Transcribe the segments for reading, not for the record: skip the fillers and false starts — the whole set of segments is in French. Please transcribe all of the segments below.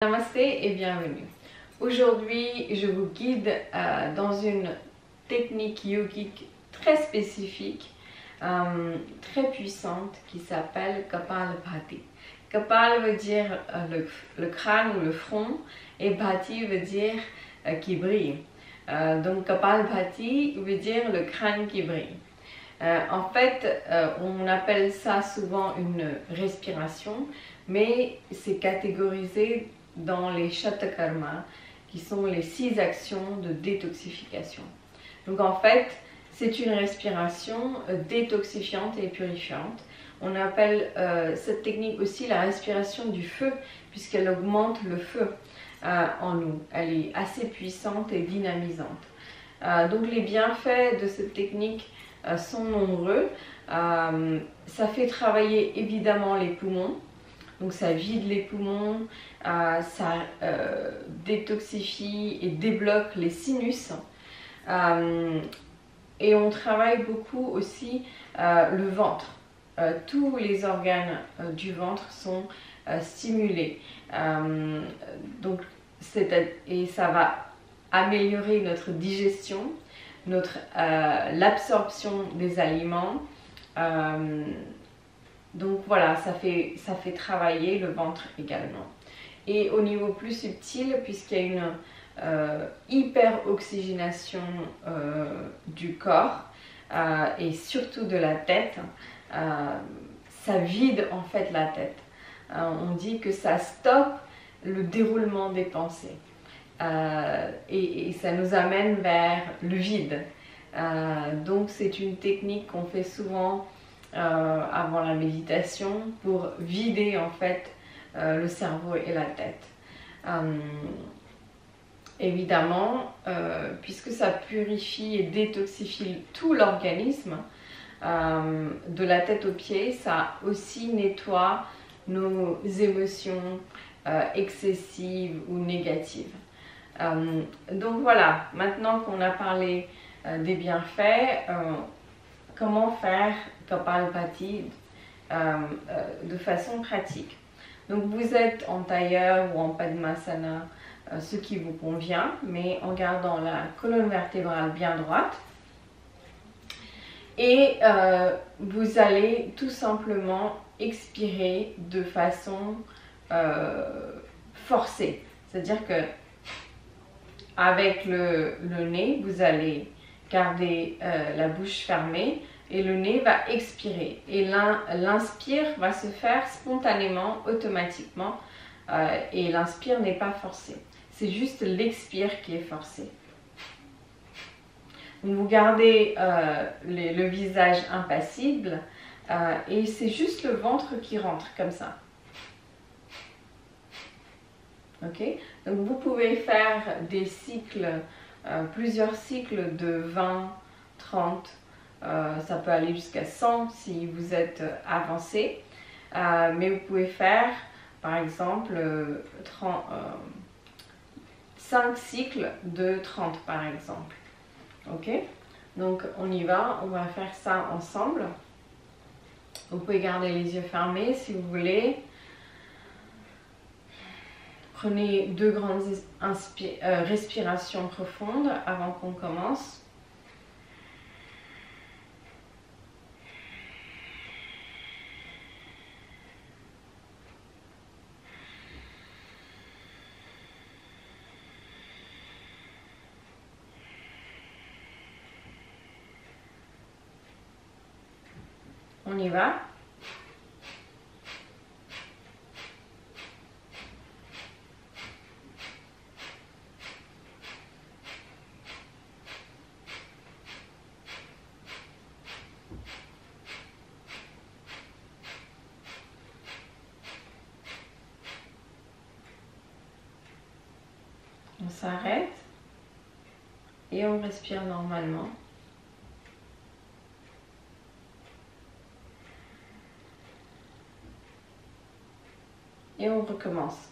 Namasté et bienvenue. Aujourd'hui, je vous guide dans une technique yogique très spécifique, très puissante qui s'appelle Kapalabhati. Kapal veut dire le crâne ou le front et Bhati veut dire qui brille. Donc Kapalabhati veut dire le crâne qui brille. En fait, on appelle ça souvent une respiration, mais c'est catégorisé dans les Shatakarma, qui sont les 6 actions de détoxification. Donc en fait, c'est une respiration détoxifiante et purifiante. On appelle cette technique aussi la respiration du feu, puisqu'elle augmente le feu en nous. Elle est assez puissante et dynamisante. Donc les bienfaits de cette technique sont nombreux. Ça fait travailler évidemment les poumons. Donc ça vide les poumons, ça détoxifie et débloque les sinus. Et on travaille beaucoup aussi le ventre. Tous les organes du ventre sont stimulés. Et ça va améliorer notre digestion, l'absorption des aliments. Donc voilà, ça fait travailler le ventre également. Et au niveau plus subtil, puisqu'il y a une hyper-oxygénation du corps et surtout de la tête, ça vide en fait la tête. On dit que ça stoppe le déroulement des pensées et ça nous amène vers le vide. Donc c'est une technique qu'on fait souvent avant la méditation pour vider en fait le cerveau et la tête. Évidemment, puisque ça purifie et détoxifie tout l'organisme, de la tête aux pieds, ça aussi nettoie nos émotions excessives ou négatives. Donc voilà, maintenant qu'on a parlé des bienfaits, comment faire Kapalabhati de façon pratique. Donc vous êtes en tailleur ou en Padmasana, ce qui vous convient, mais en gardant la colonne vertébrale bien droite. Et vous allez tout simplement expirer de façon forcée. C'est-à-dire que avec le nez, vous allez garder la bouche fermée et le nez va expirer. Et l'inspire va se faire spontanément, automatiquement, et l'inspire n'est pas forcé. C'est juste l'expire qui est forcé. Donc vous gardez le visage impassible et c'est juste le ventre qui rentre comme ça. Ok? Donc vous pouvez faire des cycles, plusieurs cycles de 20, 30, ça peut aller jusqu'à 100 si vous êtes avancé, mais vous pouvez faire par exemple 5 cycles de 30 par exemple. Ok? Donc on y va, on va faire ça ensemble. Vous pouvez garder les yeux fermés si vous voulez. Prenez 2 grandes respirations profondes avant qu'on commence. On y va. On s'arrête et on respire normalement. Et on recommence.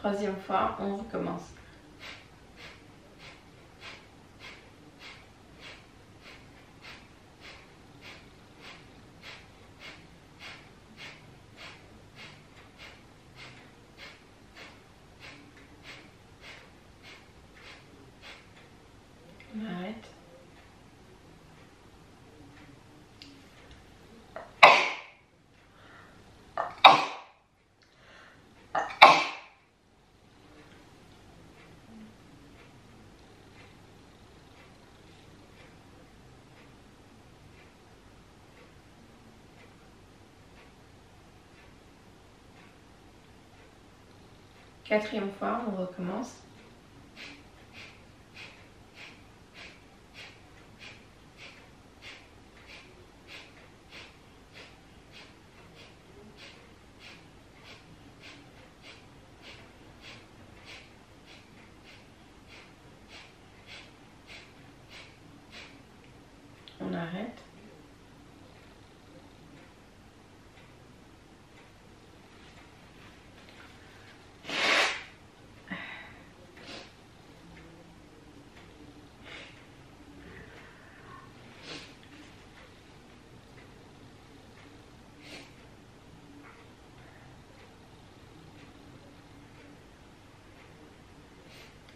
Troisième fois, on recommence. On arrête. Quatrième fois, on recommence. On arrête.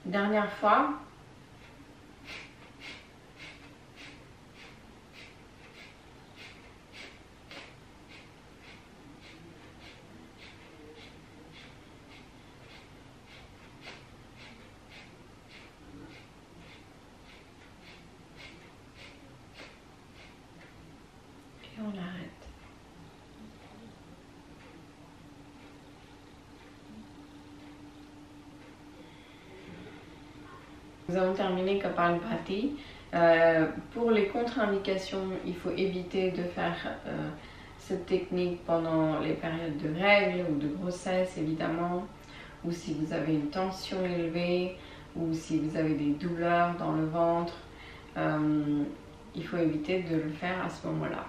Dernière fois. Et on arrête. Nous avons terminé Kapalbhati. Pour les contre-indications, il faut éviter de faire cette technique pendant les périodes de règles ou de grossesse évidemment, ou si vous avez une tension élevée, ou si vous avez des douleurs dans le ventre. Il faut éviter de le faire à ce moment-là.